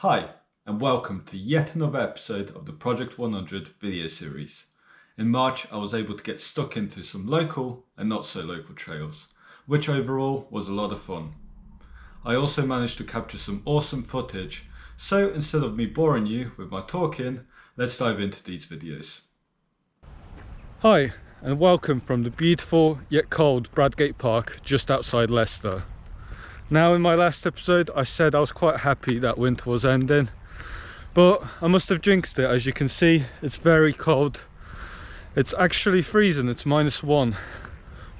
Hi, and welcome to yet another episode of the Project 100 video series. In March, I was able to get stuck into some local and not so local trails, which overall was a lot of fun. I also managed to capture some awesome footage, so instead of me boring you with my talking, let's dive into these videos. Hi, and welcome from the beautiful yet cold Bradgate Park just outside Leicester. Now, in my last episode I said I was quite happy that winter was ending, but I must have jinxed it. As you can see, it's very cold. It's actually freezing, it's -1,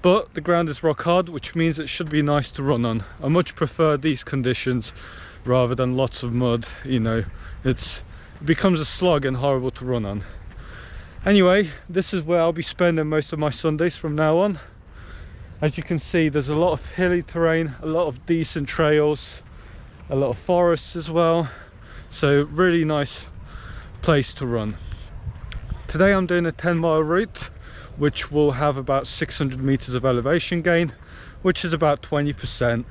but the ground is rock hard, which means it should be nice to run on. I much prefer these conditions rather than lots of mud. You know, it becomes a slog and horrible to run on. Anyway, this is where I'll be spending most of my Sundays from now on. As you can see, there's a lot of hilly terrain, a lot of decent trails, a lot of forests as well, so really nice place to run. Today I'm doing a 10-mile route which will have about 600 meters of elevation gain, which is about 20%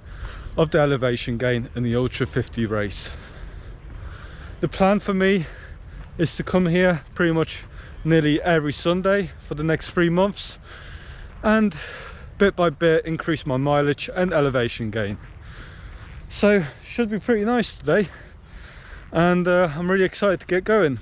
of the elevation gain in the Ultra 50 race. The plan for me is to come here pretty much nearly every Sunday for the next 3 months and bit by bit increase my mileage and elevation gain. So should be pretty nice today, and I'm really excited to get going.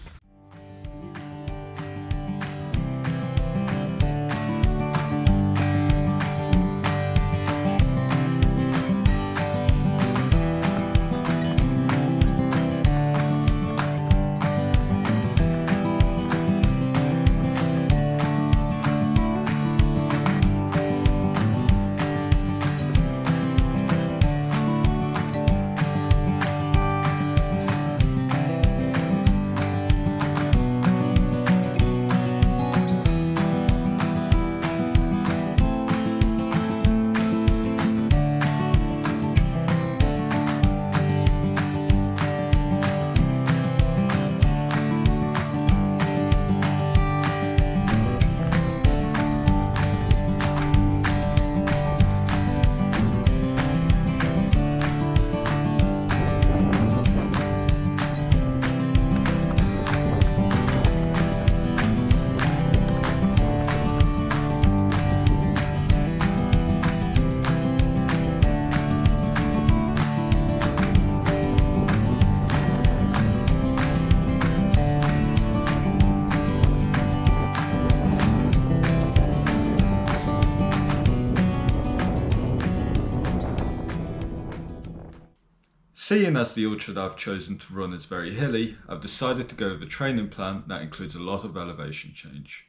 Seeing as the ultra that I've chosen to run is very hilly, I've decided to go with a training plan that includes a lot of elevation change.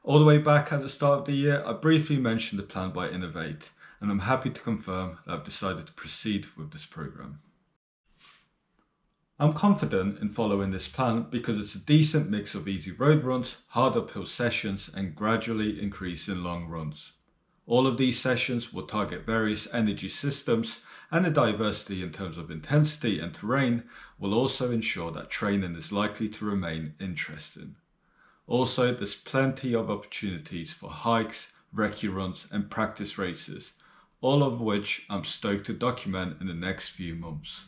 All the way back at the start of the year, I briefly mentioned the plan by Innovate, and I'm happy to confirm that I've decided to proceed with this program. I'm confident in following this plan because it's a decent mix of easy road runs, hard uphill sessions, and gradually increasing long runs. All of these sessions will target various energy systems, and the diversity in terms of intensity and terrain will also ensure that training is likely to remain interesting. Also, there's plenty of opportunities for hikes, recce runs and practice races, all of which I'm stoked to document in the next few months.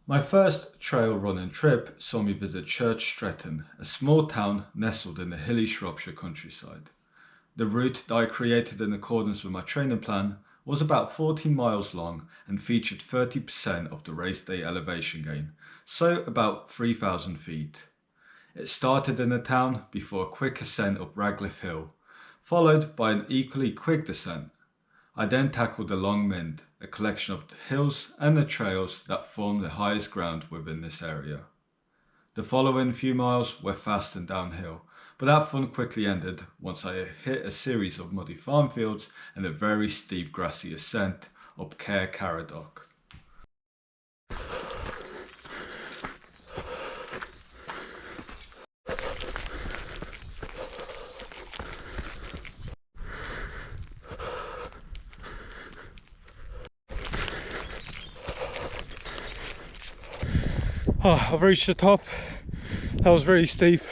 My first trail running trip saw me visit Church Stretton, a small town nestled in the hilly Shropshire countryside. The route that I created in accordance with my training plan was about 14 miles long and featured 30% of the race day elevation gain, so about 3,000 feet. It started in the town before a quick ascent up Ragliffe Hill, followed by an equally quick descent. I then tackled the Long Mynd, a collection of the hills and the trails that form the highest ground within this area. The following few miles were fast and downhill, but that fun quickly ended once I hit a series of muddy farm fields and a very steep grassy ascent up Caer Caradoc. Oh, I've reached the top. That was really steep,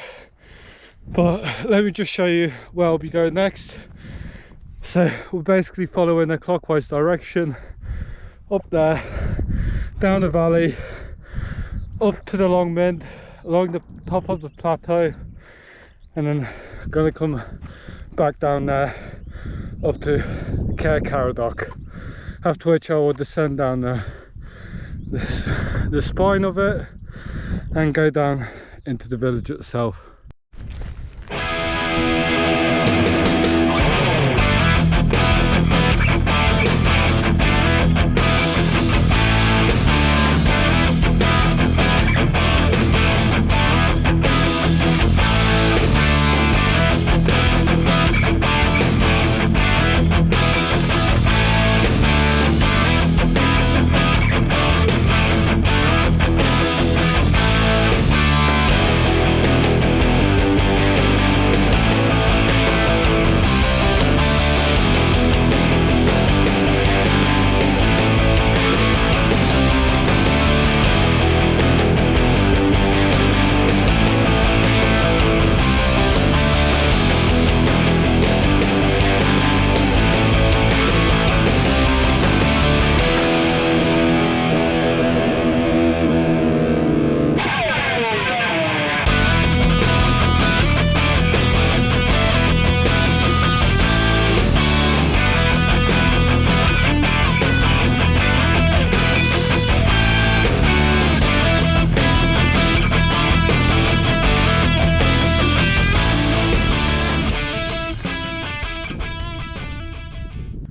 but let me just show you where I'll be going next. So we're basically following a clockwise direction up there, down the valley, up to the Long Mend, along the top of the plateau, and then gonna come back down there up to Caer Caradoc, after which I will descend down the spine of it and go down into the village itself.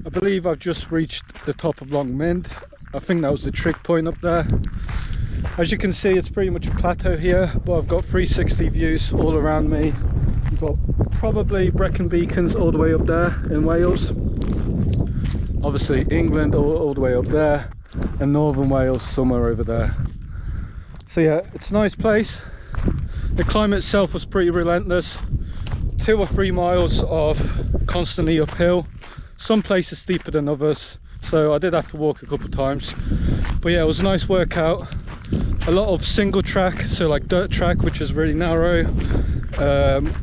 I believe I've just reached the top of Long Mend. I think that was the trick point up there. As you can see, it's pretty much a plateau here, but I've got 360 views all around me. I've got probably Brecon Beacons all the way up there in Wales, obviously England all the way up there, and Northern Wales somewhere over there. So yeah, it's a nice place. The climb itself was pretty relentless. 2 or 3 miles of constantly uphill, some places steeper than others, so I did have to walk a couple of times. But yeah, it was a nice workout. A lot of single track, so like dirt track, which is really narrow,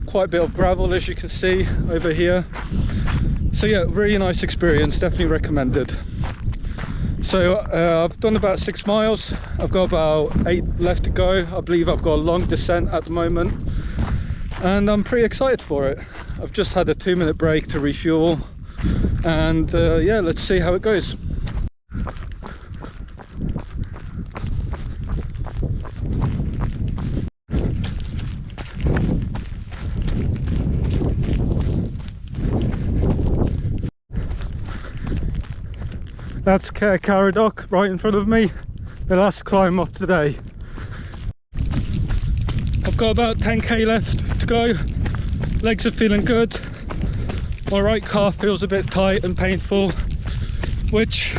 quite a bit of gravel as you can see over here. So yeah, really nice experience, definitely recommended. So I've done about 6 miles, I've got about 8 left to go. I believe I've got a long descent at the moment, and I'm pretty excited for it. I've just had a 2-minute break to refuel, and yeah, let's see how it goes. That's Caer Caradoc right in front of me, the last climb of today. I've got about 10k left to go. Legs are feeling good. My right calf feels a bit tight and painful, which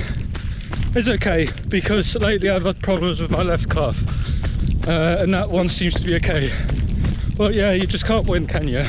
is okay because lately I've had problems with my left calf, and that one seems to be okay. But yeah, you just can't win, can you?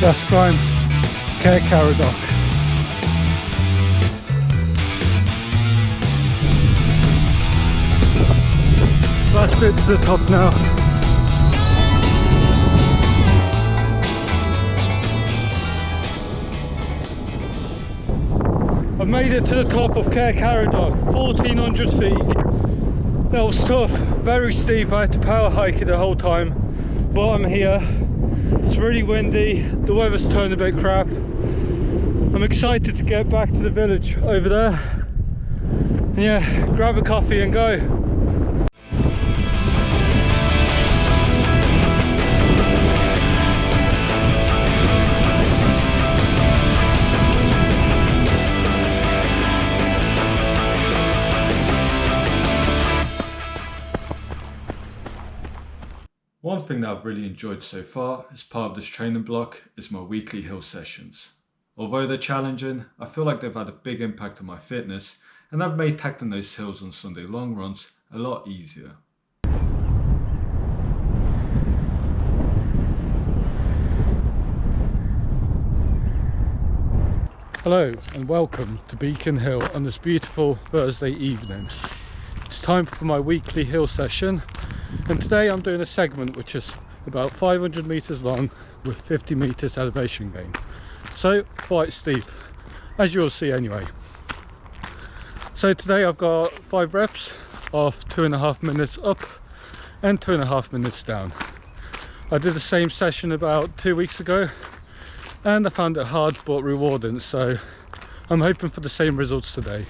Last climb, Caer Caradoc. Last bit to the top now. I've made it to the top of Caer Caradoc, 1400 feet. That was tough, very steep. I had to power hike it the whole time, but I'm here. It's really windy, the weather's turned a bit crap. I'm excited to get back to the village over there. Yeah, grab a coffee and go. One thing that I've really enjoyed so far as part of this training block is my weekly hill sessions. Although they're challenging, I feel like they've had a big impact on my fitness and I've made tackling those hills on Sunday long runs a lot easier. Hello and welcome to Beacon Hill on this beautiful Thursday evening. It's time for my weekly hill session, and today I'm doing a segment which is about 500 meters long with 50 meters elevation gain. So quite steep, as you'll see anyway. So today I've got 5 reps of 2.5 minutes up and 2.5 minutes down. I did the same session about 2 weeks ago and I found it hard but rewarding, so I'm hoping for the same results today.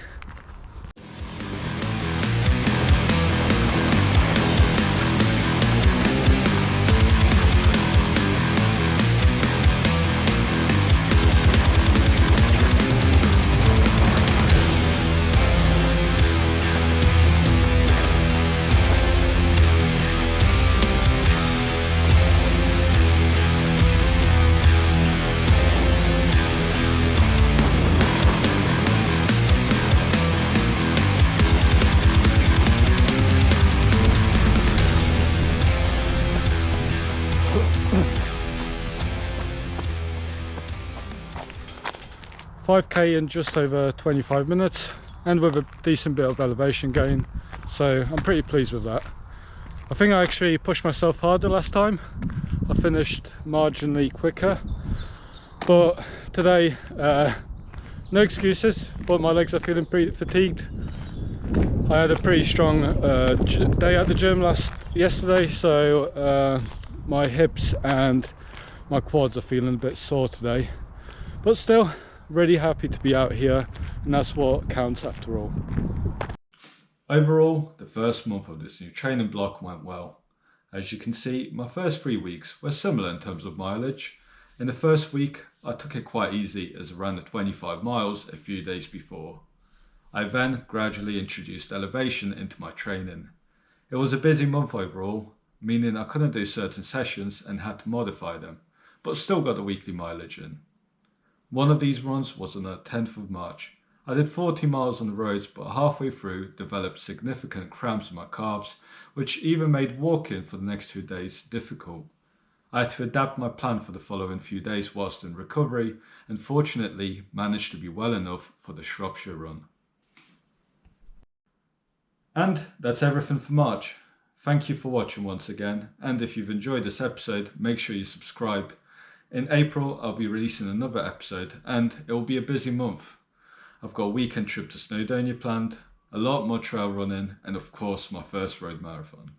$5K in just over 25 minutes and with a decent bit of elevation gain, so I'm pretty pleased with that. I think I actually pushed myself harder last time. I finished marginally quicker, but today no excuses, but my legs are feeling pretty fatigued. I had a pretty strong day at the gym yesterday, so my hips and my quads are feeling a bit sore today, but still really happy to be out here, and that's what counts after all. Overall, the first month of this new training block went well. As you can see, my first 3 weeks were similar in terms of mileage. In the first week, I took it quite easy as I ran the 25 miles a few days before. I then gradually introduced elevation into my training. It was a busy month overall, meaning I couldn't do certain sessions and had to modify them, but still got the weekly mileage in. One of these runs was on the 10th of March. I did 40 miles on the roads, but halfway through developed significant cramps in my calves, which even made walking for the next 2 days difficult. I had to adapt my plan for the following few days whilst in recovery, and fortunately managed to be well enough for the Shropshire run. And that's everything for March. Thank you for watching once again, and if you've enjoyed this episode, make sure you subscribe. In April, I'll be releasing another episode, and it will be a busy month. I've got a weekend trip to Snowdonia planned, a lot more trail running, and of course my first road marathon.